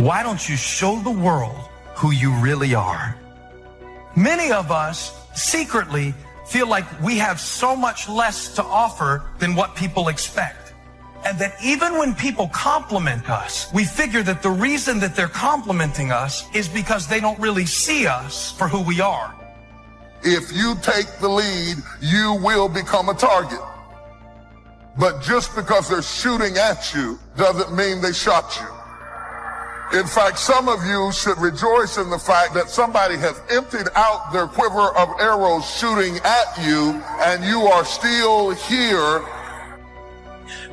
Why don't you show the world who you really are? Many of us secretly feel like we have so much less to offer than what people expect. And that even when people compliment us, we figure that the reason that they're complimenting us is because they don't really see us for who we are. If you take the lead, you will become a target. But just because they're shooting at you doesn't mean they shot you. In fact, some of you should rejoice in the fact that somebody has emptied out their quiver of arrows shooting at you, and you are still here.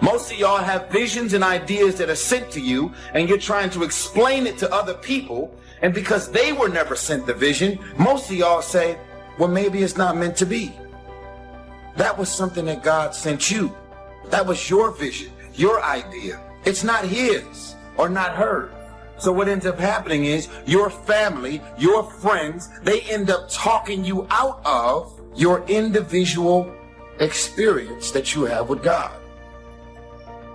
Most of y'all have visions and ideas that are sent to you, and you're trying to explain it to other people, and because they were never sent the vision, most of y'all say, well, maybe it's not meant to be. That was something that God sent you. That was your vision, your idea. It's not his or not hers. So what ends up happening is your family, your friends, they end up talking you out of your individual experience that you have with God.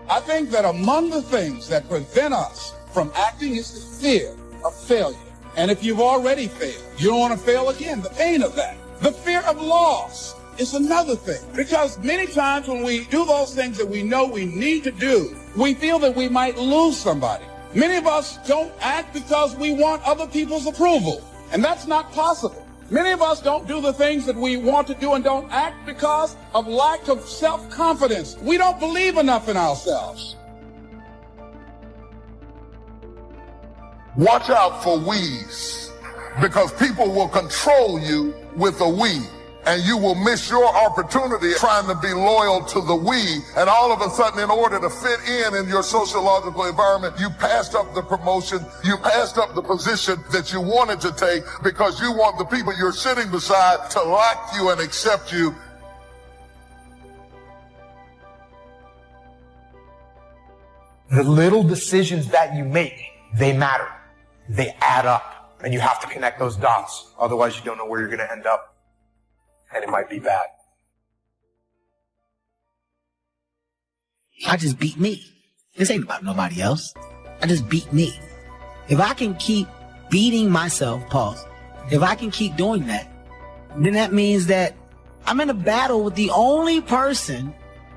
I think that among the things that prevent us from acting is the fear of failure. And if you've already failed, you don't want to fail again, the pain of that. The fear of loss is another thing. Because many times when we do those things that we know we need to do, we feel that we might lose somebody. Many of us don't act because we want other people's approval, and that's not possible. Many of us don't do the things that we want to do and don't act because of lack of self-confidence. We don't believe enough in ourselves. Watch out for we's, because people will control you with a we. And you will miss your opportunity trying to be loyal to the we. And all of a sudden, in order to fit in your sociological environment, you passed up the promotion, you passed up the position that you wanted to take because you want the people you're sitting beside to like you and accept you. The little decisions that you make, they matter. They add up. And you have to connect those dots. Otherwise, you don't know where you're going to end up. And it might be bad. I just beat me. This ain't about nobody else. I just beat me. If I can keep beating myself, pause, if I can keep doing that, then that means that I'm in a battle with the only person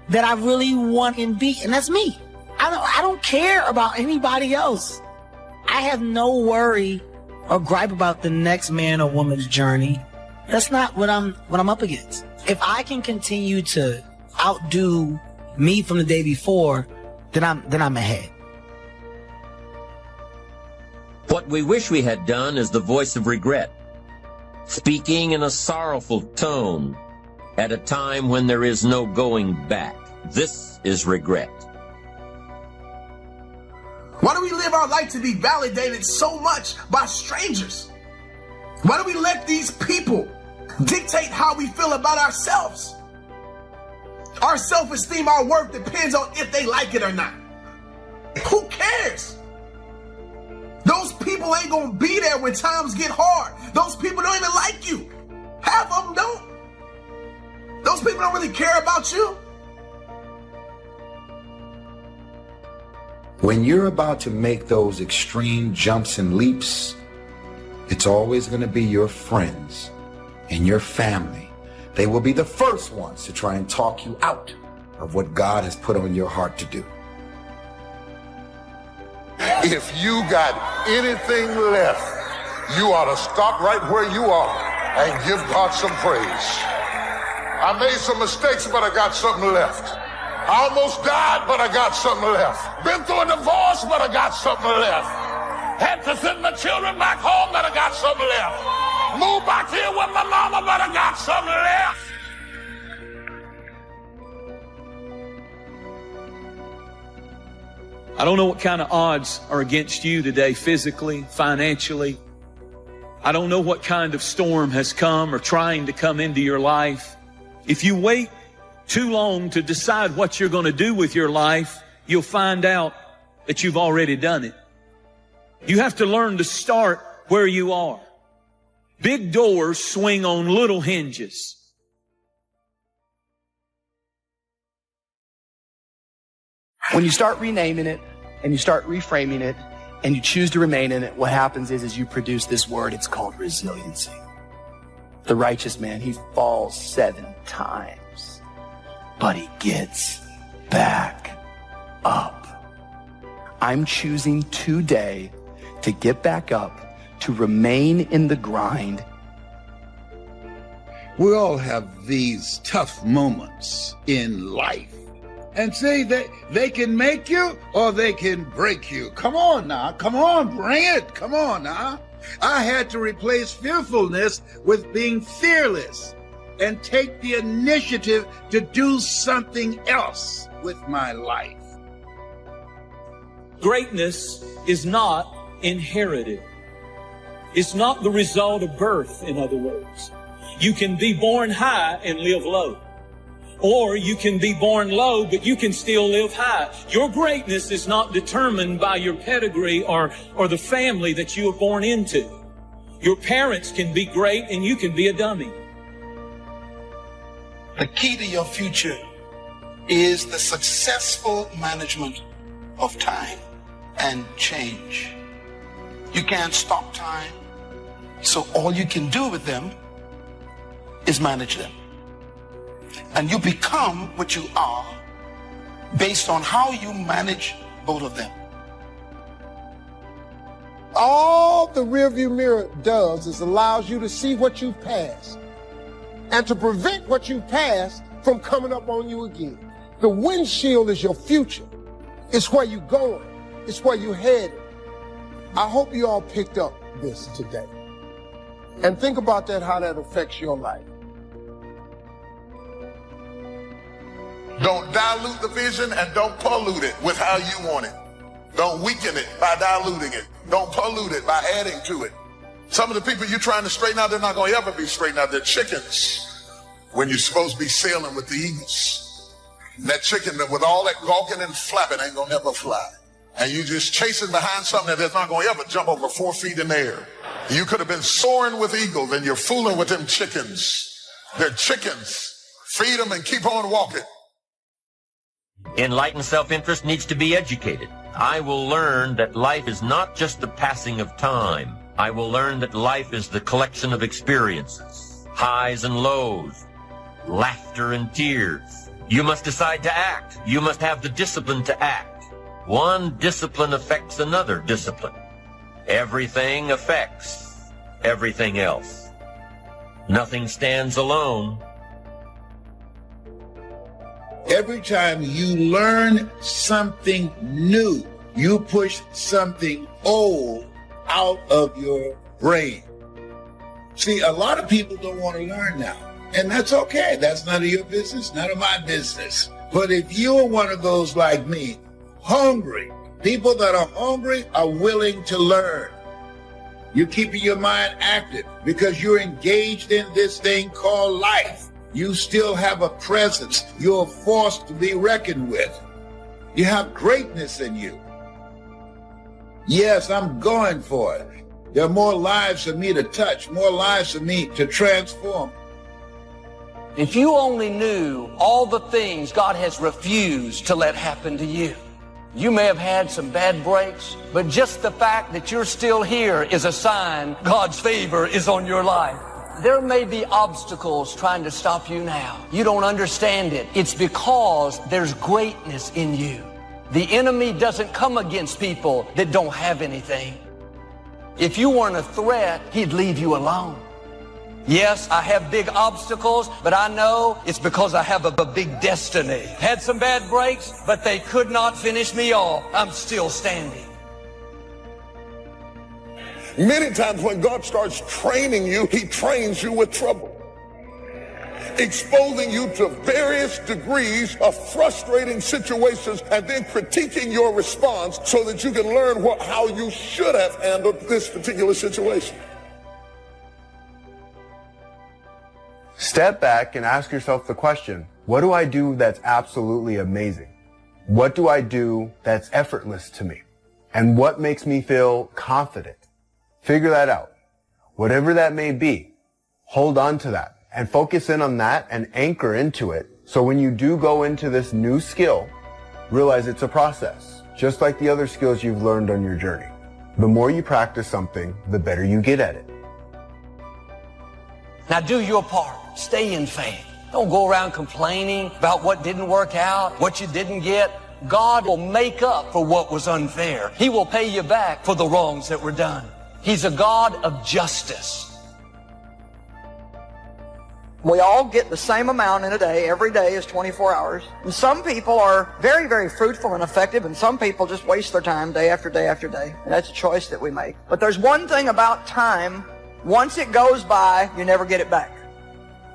that I really want and beat, and that's me. I don't care about anybody else. I have no worry or gripe about the next man or woman's journey. That's not what I'm up against. If I can continue to outdo me from the day before, then I'm ahead. What we wish we had done is the voice of regret, speaking in a sorrowful tone at a time when there is no going back. This is regret. Why do we live our life to be validated so much by strangers? Why do we let these people dictate how we feel about ourselves? Our self-esteem, our worth depends on if they like it or not. Who cares? Those people ain't gonna be there when times get hard. Those people don't even like you. Half of them don't. Those people don't really care about you. When you're about to make those extreme jumps and leaps, it's always going to be your friends and your family. They will be the first ones to try and talk you out of what God has put on your heart to do. If you got anything left, you ought to stop right where you are and give God some praise. I made some mistakes, but I got something left. I almost died, but I got something left. Been through a divorce, but I got something left. Had to send my children back home, but I got something left. Moved back here with my mama, but I got something left. I don't know what kind of odds are against you today, physically, financially. I don't know what kind of storm has come or trying to come into your life. If you wait too long to decide what you're going to do with your life, you'll find out that you've already done it. You have to learn to start where you are. Big doors swing on little hinges. When you start renaming it and you start reframing it and you choose to remain in it, what happens is you produce this word. It's called resiliency. The righteous man, he falls 7 times, but he gets back up. I'm choosing today to get back up, to remain in the grind. We all have these tough moments in life. And see, they can make you or they can break you. Come on now. Come on, bring it. Come on now. I had to replace fearfulness with being fearless and take the initiative to do something else with my life. Greatness is not inherited. It's not the result of birth, in other words. You can be born high and live low. Or you can be born low, but you can still live high. Your greatness is not determined by your pedigree or the family that you were born into. Your parents can be great and you can be a dummy. The key to your future is the successful management of time and change. You can't stop time, so all you can do with them is manage them. And you become what you are based on how you manage both of them. All the rearview mirror does is allows you to see what you've passed and to prevent what you've passed from coming up on you again. The windshield is your future. It's where you're going. It's where you're headed. I hope you all picked up this today. And think about that, how that affects your life. Don't dilute the vision and don't pollute it with how you want it. Don't weaken it by diluting it. Don't pollute it by adding to it. Some of the people you're trying to straighten out, they're not going to ever be straightened out. They're chickens when you're supposed to be sailing with the eagles. And that chicken that with all that gawking and flapping ain't going to ever fly. And you just chasing behind something that's not going to ever jump over 4 feet in the air. You could have been soaring with eagles and you're fooling with them chickens. They're chickens. Feed them and keep on walking. Enlightened self-interest needs to be educated. I will learn that life is not just the passing of time. I will learn that life is the collection of experiences, highs and lows, laughter and tears. You must decide to act. You must have the discipline to act. One discipline affects another discipline. Everything affects everything else. Nothing stands alone. Every time you learn something new, you push something old out of your brain. See, a lot of people don't want to learn now, and that's okay. That's none of your business, none of my business. But if you're one of those like me, hungry, people that are hungry are willing to learn. You're keeping your mind active because you're engaged in this thing called life. You still have a presence. You're a force to be reckoned with. You have greatness in you. Yes, I'm going for it. There are more lives for me to touch, more lives for me to transform. If you only knew all the things God has refused to let happen to you. You may have had some bad breaks, but just the fact that you're still here is a sign God's favor is on your life. There may be obstacles trying to stop you now. You don't understand it. It's because there's greatness in you. The enemy doesn't come against people that don't have anything. If you weren't a threat, he'd leave you alone. Yes, I have big obstacles, but I know it's because I have a big destiny. Had some bad breaks, but they could not finish me off. I'm still standing. Many times when God starts training you, he trains you with trouble, exposing you to various degrees of frustrating situations and then critiquing your response so that you can learn how you should have handled this particular situation. Step back and ask yourself the question, what do I do that's absolutely amazing? What do I do that's effortless to me? And what makes me feel confident? Figure that out. Whatever that may be, hold on to that and focus in on that and anchor into it. So when you do go into this new skill, realize it's a process, just like the other skills you've learned on your journey. The more you practice something, the better you get at it. Now do your part. Stay in faith. Don't go around complaining about what didn't work out, what you didn't get. God will make up for what was unfair. He will pay you back for the wrongs that were done. He's a God of justice. We all get the same amount in a day. Every day is 24 hours. And some people are very, very fruitful and effective, and some people just waste their time day after day after day. And that's a choice that we make. But there's one thing about time. Once it goes by, you never get it back.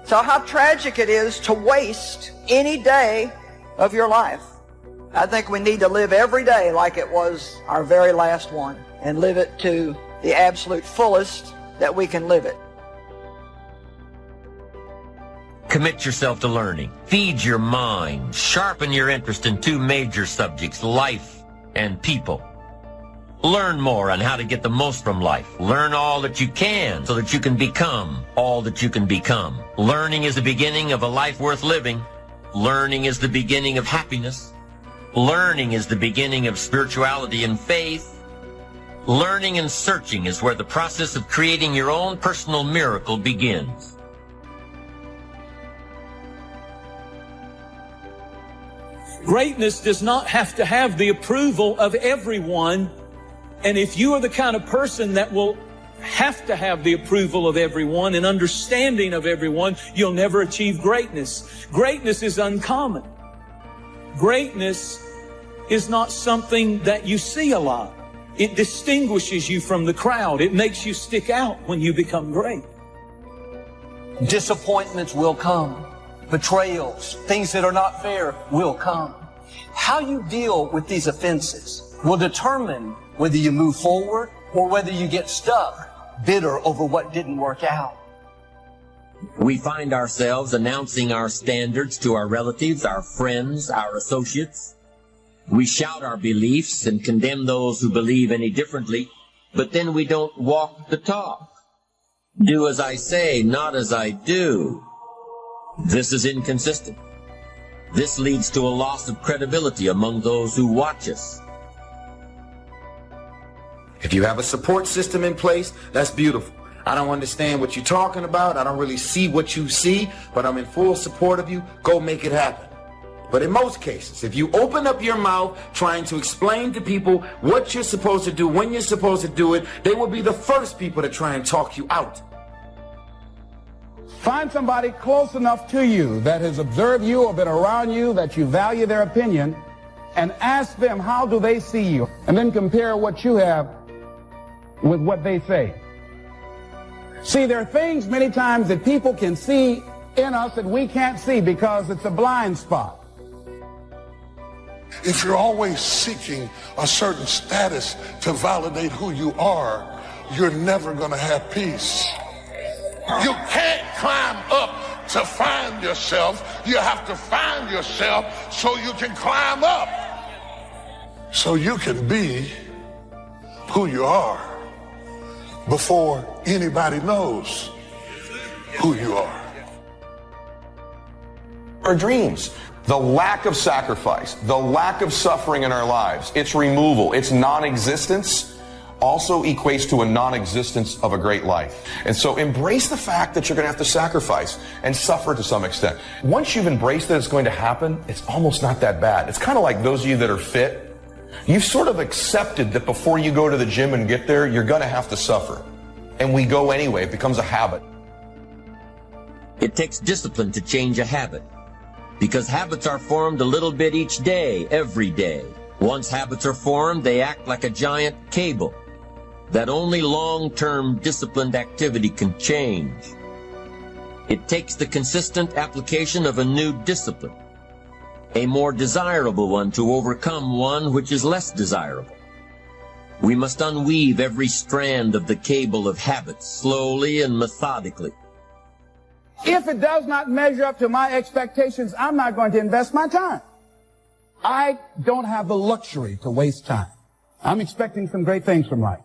So how tragic it is to waste any day of your life. I think we need to live every day like it was our very last one, and live it to the absolute fullest that we can live it. Commit yourself to learning. Feed your mind. Sharpen your interest in two major subjects, life and people. Learn more on how to get the most from life. Learn all that you can so that you can become all that you can become. Learning is the beginning of a life worth living. Learning is the beginning of happiness. Learning is the beginning of spirituality and faith. Learning and searching is where the process of creating your own personal miracle begins. Greatness does not have to have the approval of everyone. And if you are the kind of person that will have to have the approval of everyone and understanding of everyone, you'll never achieve greatness. Greatness is uncommon. Greatness is not something that you see a lot. It distinguishes you from the crowd. It makes you stick out when you become great. Disappointments will come. Betrayals, things that are not fair will come. How you deal with these offenses will determine whether you move forward or whether you get stuck, bitter over what didn't work out. We find ourselves announcing our standards to our relatives, our friends, our associates. We shout our beliefs and condemn those who believe any differently, but then we don't walk the talk. Do as I say, not as I do. This is inconsistent. This leads to a loss of credibility among those who watch us. If you have a support system in place, that's beautiful. I don't understand what you're talking about. I don't really see what you see, but I'm in full support of you. Go make it happen. But in most cases, if you open up your mouth trying to explain to people what you're supposed to do, when you're supposed to do it, they will be the first people to try and talk you out. Find somebody close enough to you that has observed you or been around you that you value their opinion, and ask them how do they see you, and then compare what you have with what they say. See, there are things many times that people can see in us that we can't see because it's a blind spot. If you're always seeking a certain status to validate who you are, you're never going to have peace. You can't climb up to find yourself. You have to find yourself so you can climb up. So you can be who you are before anybody knows who you are. Our dreams, the lack of sacrifice, the lack of suffering in our lives, its removal, its non-existence also equates to a non-existence of a great life. And so embrace the fact that you're going to have to sacrifice and suffer to some extent. Once you've embraced that it's going to happen, it's almost not that bad. It's kind of like those of you that are fit. You've sort of accepted that before you go to the gym and get there, you're going to have to suffer. And we go anyway. It becomes a habit. It takes discipline to change a habit, because habits are formed a little bit each day, every day. Once habits are formed, they act like a giant cable that only long-term disciplined activity can change. It takes the consistent application of a new discipline, a more desirable one, to overcome one which is less desirable. We must unweave every strand of the cable of habits slowly and methodically. If it does not measure up to my expectations, I'm not going to invest my time. I don't have the luxury to waste time. I'm expecting some great things from life.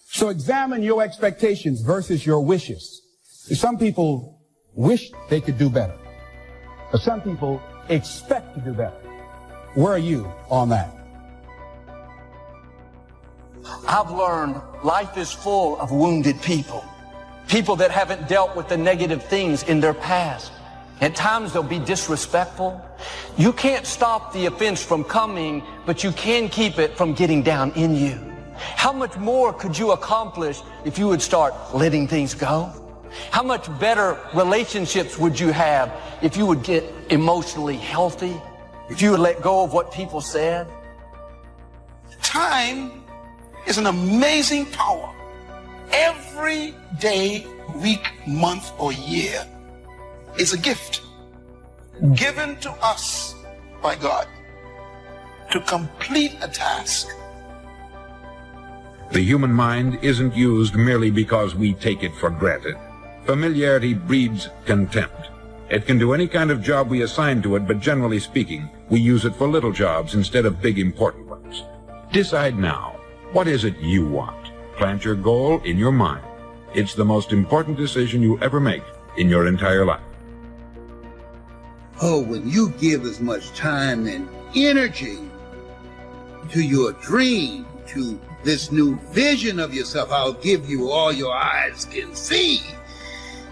So examine your expectations versus your wishes. Some people wish they could do better, but some people expect to do better. Where are you on that? I've learned life is full of wounded people. People that haven't dealt with the negative things in their past. At times they'll be disrespectful. You can't stop the offense from coming, but you can keep it from getting down in you. How much more could you accomplish if you would start letting things go? How much better relationships would you have if you would get emotionally healthy? If you would let go of what people said? Time is an amazing power. Every day, week, month, or year is a gift given to us by God to complete a task. The human mind isn't used merely because we take it for granted. Familiarity breeds contempt. It can do any kind of job we assign to it, but generally speaking, we use it for little jobs instead of big important ones. Decide now. What is it you want? Plant your goal in your mind. It's the most important decision you ever make in your entire life. Oh, when you give as much time and energy to your dream, to this new vision of yourself, I'll give you all your eyes can see.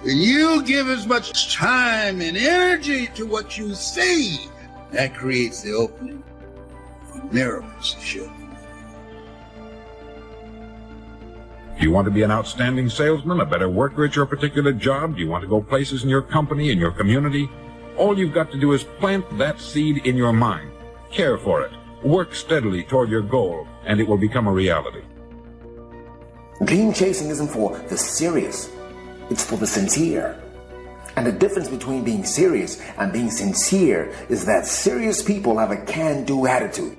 When you give as much time and energy to what you see, that creates the opening for miracles to show. Do you want to be an outstanding salesman, a better worker at your particular job? Do you want to go places in your company, in your community? All you've got to do is plant that seed in your mind. Care for it. Work steadily toward your goal, and it will become a reality. Dream chasing isn't for the serious. It's for the sincere. And the difference between being serious and being sincere is that serious people have a can-do attitude.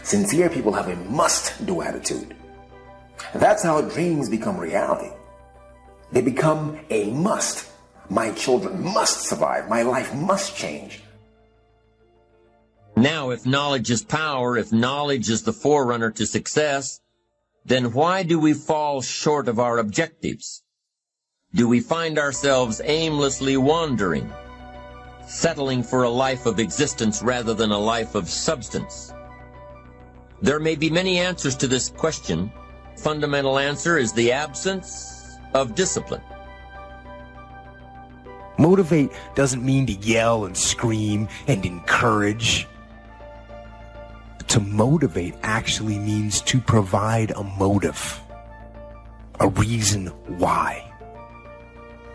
Sincere people have a must-do attitude. That's how dreams become reality. They become a must. My children must survive. My life must change. Now, if knowledge is power, if knowledge is the forerunner to success, then why do we fall short of our objectives? Do we find ourselves aimlessly wandering, settling for a life of existence rather than a life of substance? There may be many answers to this question. Fundamental answer is the absence of discipline. Motivate doesn't mean to yell and scream and encourage. To motivate actually means to provide a motive, a reason why.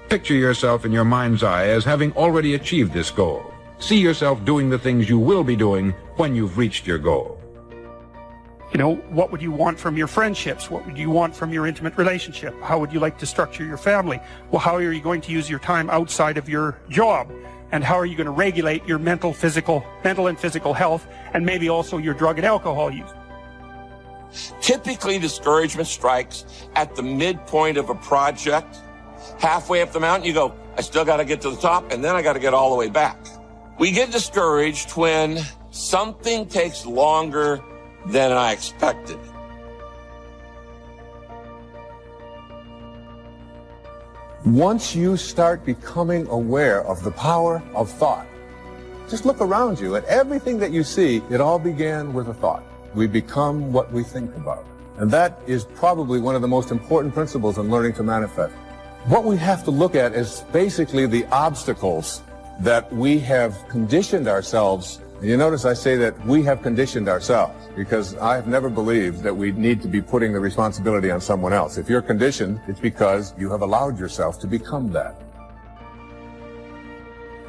Picture yourself in your mind's eye as having already achieved this goal. See yourself doing the things you will be doing when you've reached your goal. You know, what would you want from your friendships? What would you want from your intimate relationship? How would you like to structure your family? Well, how are you going to use your time outside of your job? And how are you going to regulate your mental and physical health, and maybe also your drug and alcohol use? Typically, discouragement strikes at the midpoint of a project. Halfway up the mountain, you go, I still got to get to the top, and then I got to get all the way back. We get discouraged when something takes longer than I expected. Once you start becoming aware of the power of thought, just look around you at everything that you see. It all began with a thought. We become what we think about. And that is probably one of the most important principles in learning to manifest. What we have to look at is basically the obstacles that we have conditioned ourselves. You notice I say that we have conditioned ourselves, because I've never believed that we need to be putting the responsibility on someone else. If you're conditioned, it's because you have allowed yourself to become that.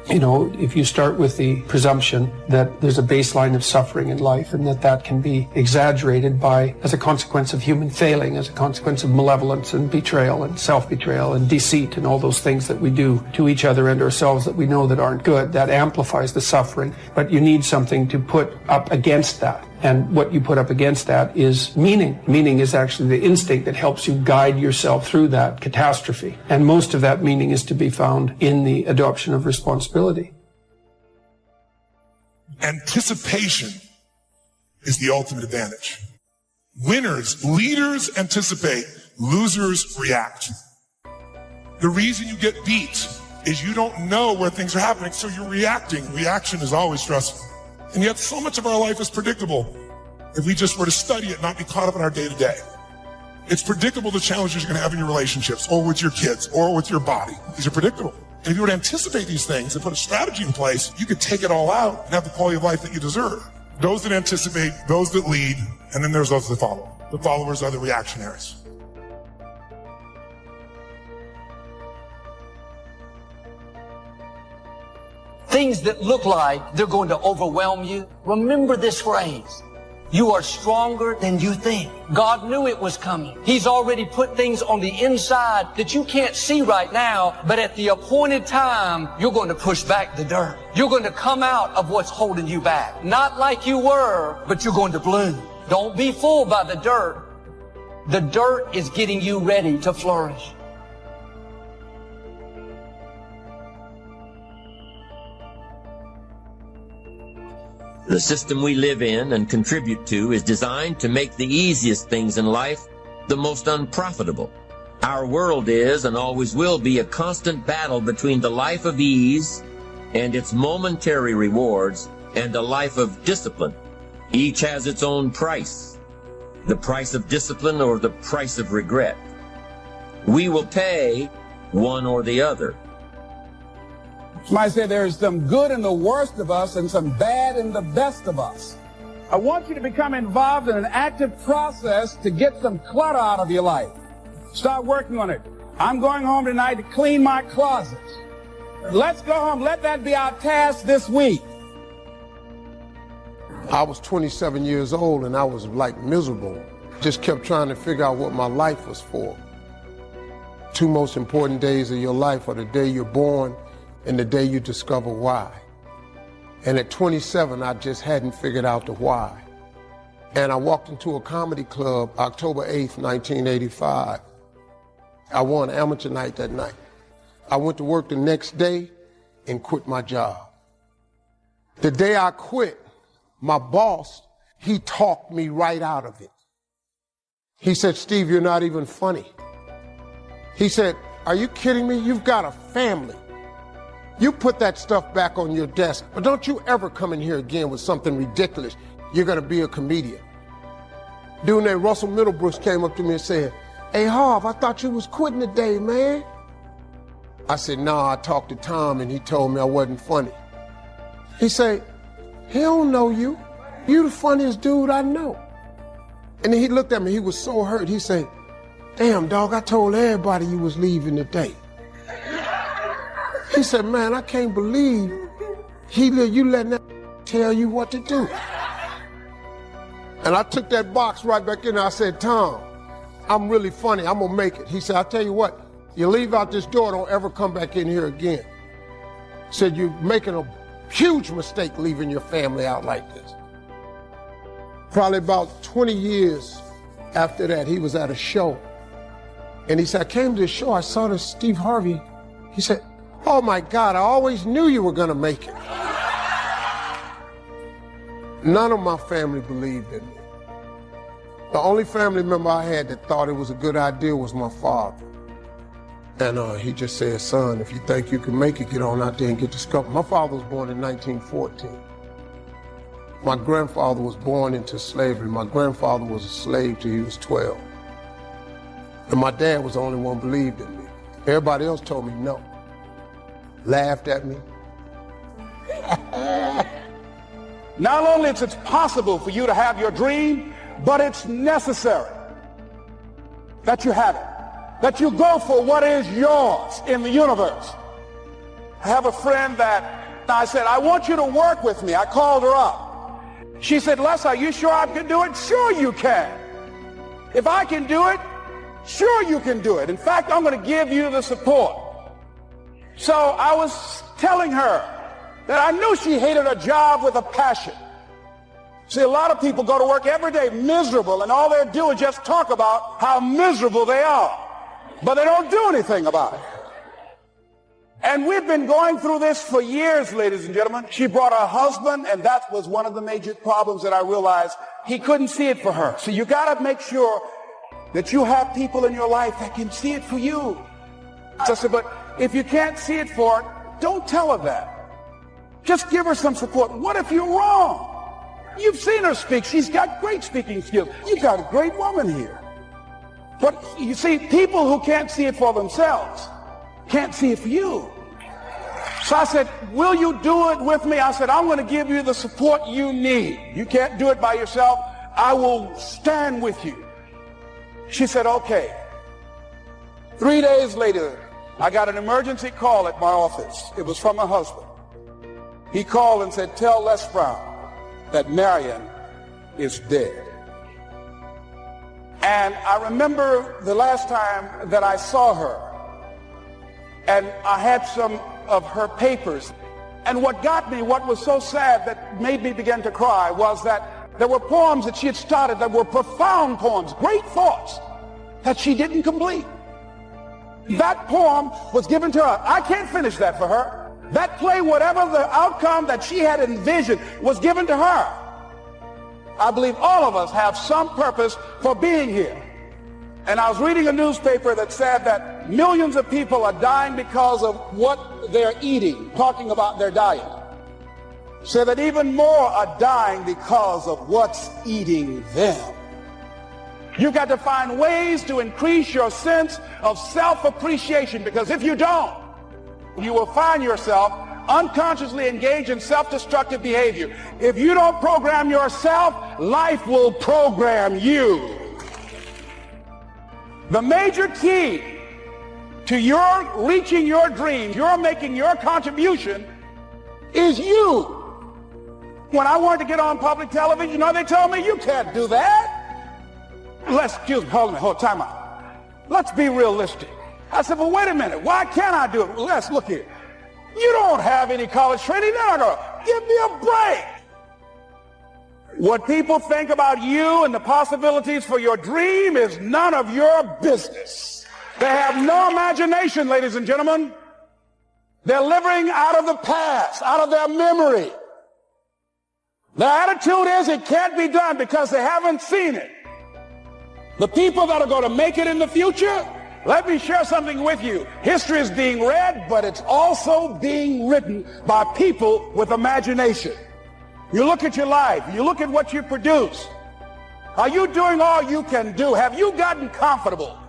You know, if you start with the presumption that there's a baseline of suffering in life and that can be exaggerated as a consequence of human failing, as a consequence of malevolence and betrayal and self-betrayal and deceit and all those things that we do to each other and ourselves that we know that aren't good, that amplifies the suffering. But you need something to put up against that. And what you put up against that is meaning. Meaning is actually the instinct that helps you guide yourself through that catastrophe. And most of that meaning is to be found in the adoption of responsibility. Anticipation is the ultimate advantage. Winners, leaders anticipate, losers react. The reason you get beat is you don't know where things are happening, so you're reacting. Reaction is always stressful. And yet so much of our life is predictable if we just were to study it, not be caught up in our day-to-day. It's predictable the challenges you're going to have in your relationships or with your kids or with your body. These are predictable. And if you were to anticipate these things and put a strategy in place, you could take it all out and have the quality of life that you deserve. Those that anticipate, those that lead, and then there's those that follow. The followers are the reactionaries. Things that look like they're going to overwhelm you. Remember this phrase. You are stronger than you think. God knew it was coming. He's already put things on the inside that you can't see right now, but at the appointed time, you're going to push back the dirt. You're going to come out of what's holding you back. Not like you were, but you're going to bloom. Don't be fooled by the dirt. The dirt is getting you ready to flourish. The system we live in and contribute to is designed to make the easiest things in life the most unprofitable. Our world is and always will be a constant battle between the life of ease and its momentary rewards and a life of discipline. Each has its own price, the price of discipline or the price of regret. We will pay one or the other. Somebody said there's some good in the worst of us and some bad in the best of us. I want you to become involved in an active process to get some clutter out of your life. Start working on it. I'm going home tonight to clean my closet. Let's go home. Let that be our task this week. I was 27 years old and I was like miserable. Just kept trying to figure out what my life was for. Two most important days of your life are the day you're born and the day you discover why. And at 27, I just hadn't figured out the why. And I walked into a comedy club October 8th, 1985. I won amateur night that night. I went to work the next day and quit my job. The day I quit, my boss, he talked me right out of it. He said, "Steve, you're not even funny." He said, "Are you kidding me? You've got a family. You put that stuff back on your desk, but don't you ever come in here again with something ridiculous. You're going to be a comedian." Dude named Russell Middlebrooks came up to me and said, "Hey, Harv, I thought you was quitting today, man." I said, "Nah, I talked to Tom and he told me I wasn't funny." He said, "He don't know you. You the funniest dude I know." And then he looked at me, he was so hurt. He said, "Damn, dog, I told everybody you was leaving today." He said, "Man, I can't believe you letting that tell you what to do." And I took that box right back in there. I said, "Tom, I'm really funny. I'm going to make it." He said, "I'll tell you what, you leave out this door, don't ever come back in here again." He said, "You're making a huge mistake leaving your family out like this." Probably about 20 years after that, he was at a show. And he said, "I came to the show, I saw this Steve Harvey." He said, "Oh my God, I always knew you were going to make it." None of my family believed in me. The only family member I had that thought it was a good idea was my father. And he just said, "Son, if you think you can make it, get on out there and get discovered." My father was born in 1914. My grandfather was born into slavery. My grandfather was a slave till he was 12. And my dad was the only one who believed in me. Everybody else told me no. Laughed at me. Not only is it possible for you to have your dream, but it's necessary that you have it, that you go for what is yours in the universe. I have a friend that I said, "I want you to work with me." I called her up. She said, "Les, are you sure I can do it?" "Sure you can. If I can do it, sure you can do it. In fact, I'm going to give you the support." So I was telling her that I knew she hated her job with a passion. See, a lot of people go to work every day miserable, and all they do is just talk about how miserable they are. But they don't do anything about it. And we've been going through this for years, ladies and gentlemen. She brought her husband, and that was one of the major problems that I realized. He couldn't see it for her. So you got to make sure that you have people in your life that can see it for you. So I said, but if you can't see it for her, don't tell her that. Just give her some support. What if you're wrong? You've seen her speak. She's got great speaking skills. You've got a great woman here. But you see, people who can't see it for themselves can't see it for you. So I said, will you do it with me? I said, I'm going to give you the support you need. You can't do it by yourself. I will stand with you. She said, okay. 3 days later, I got an emergency call at my office. It was from my husband. He called and said, tell Les Brown that Marion is dead. And I remember the last time that I saw her, and I had some of her papers. And what got me, what was so sad that made me begin to cry, was that there were poems that she had started that were profound poems, great thoughts that she didn't complete. That poem was given to her. I can't finish that for her. That play, whatever the outcome that she had envisioned, was given to her. I believe all of us have some purpose for being here. And I was reading a newspaper that said that millions of people are dying because of what they're eating, talking about their diet. So that even more are dying because of what's eating them. You've got to find ways to increase your sense of self-appreciation, because if you don't, you will find yourself unconsciously engaged in self-destructive behavior. If you don't program yourself, life will program you. The major key to your reaching your dreams, your making your contribution, is you. When I wanted to get on public television, you know, they told me, you can't do that. Excuse me, hold on, time out. Let's be realistic. I said, well, wait a minute, why can't I do it? Well, let's look here. You don't have any college training. They're not gonna give me a break. What people think about you and the possibilities for your dream is none of your business. They have no imagination, ladies and gentlemen. They're living out of the past, out of their memory. Their attitude is it can't be done because they haven't seen it. The people that are going to make it in the future, let me share something with you. History is being read, but it's also being written by people with imagination. You look at your life, you look at what you produce. Are you doing all you can do? Have you gotten comfortable?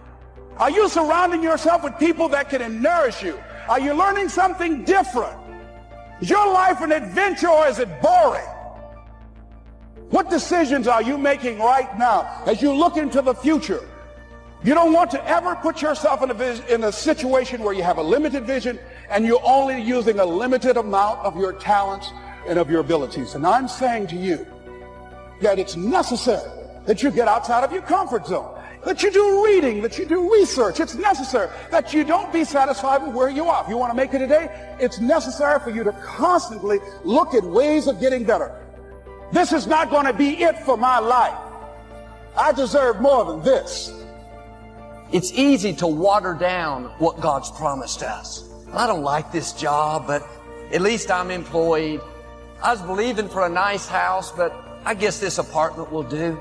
Are you surrounding yourself with people that can nourish you? Are you learning something different? Is your life an adventure, or is it boring? What decisions are you making right now as you look into the future? You don't want to ever put yourself in a situation where you have a limited vision and you're only using a limited amount of your talents and of your abilities. And I'm saying to you that it's necessary that you get outside of your comfort zone, that you do reading, that you do research. It's necessary that you don't be satisfied with where you are. If you want to make it today, it's necessary for you to constantly look at ways of getting better. This is not going to be it for my life. I deserve more than this. It's easy to water down what God's promised us. I don't like this job, but at least I'm employed. I was believing for a nice house, but I guess this apartment will do.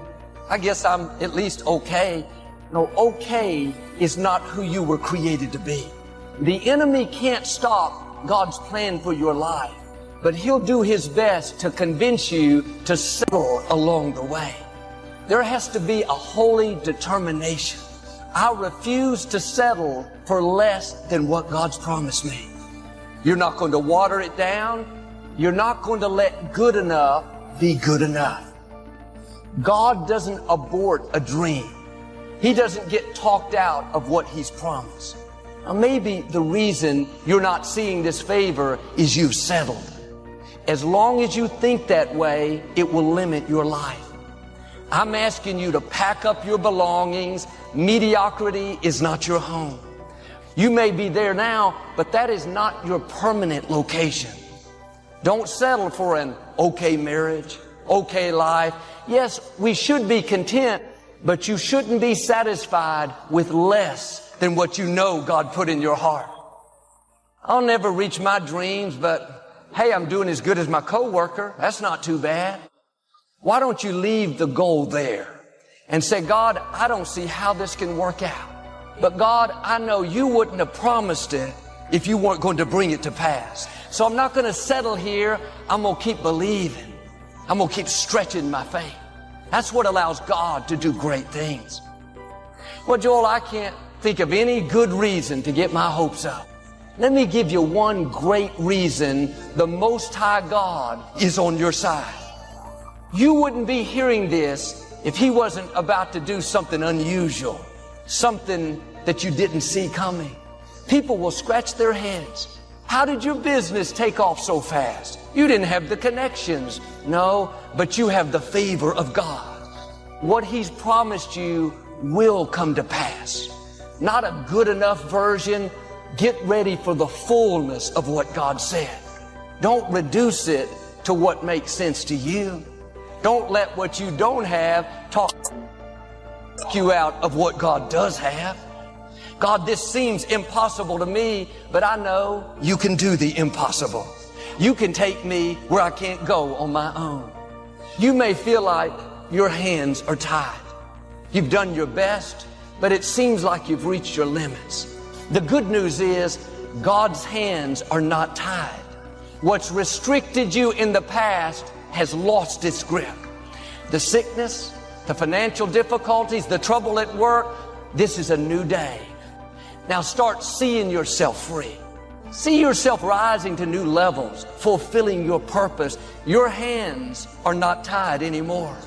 I guess I'm at least okay. No, okay is not who you were created to be. The enemy can't stop God's plan for your life, but he'll do his best to convince you to settle along the way. There has to be a holy determination. I refuse to settle for less than what God's promised me. You're not going to water it down. You're not going to let good enough be good enough. God doesn't abort a dream. He doesn't get talked out of what he's promised. Now, maybe the reason you're not seeing this favor is you've settled. As long as you think that way, it will limit your life. I'm asking you to pack up your belongings. Mediocrity is not your home. You may be there now, but that is not your permanent location. Don't settle for an okay marriage, okay life. Yes, we should be content, but you shouldn't be satisfied with less than what you know God put in your heart. I'll never reach my dreams, but hey, I'm doing as good as my coworker. That's not too bad. Why don't you leave the goal there and say, God, I don't see how this can work out. But God, I know you wouldn't have promised it if you weren't going to bring it to pass. So I'm not going to settle here. I'm going to keep believing. I'm going to keep stretching my faith. That's what allows God to do great things. Well, Joel, I can't think of any good reason to get my hopes up. Let me give you one great reason the Most High God is on your side. You wouldn't be hearing this if He wasn't about to do something unusual, something that you didn't see coming. People will scratch their heads. How did your business take off so fast? You didn't have the connections. No, but you have the favor of God. What He's promised you will come to pass. Not a good enough version. Get ready for the fullness of what God said. Don't reduce it to what makes sense to you. Don't let what you don't have talk you out of what God does have. God, this seems impossible to me, but I know you can do the impossible. You can take me where I can't go on my own. You may feel like your hands are tied. You've done your best, but it seems like you've reached your limits. The good news is God's hands are not tied. What's restricted you in the past has lost its grip. The sickness, the financial difficulties, the trouble at work, this is a new day. Now start seeing yourself free. See yourself rising to new levels, fulfilling your purpose. Your hands are not tied anymore.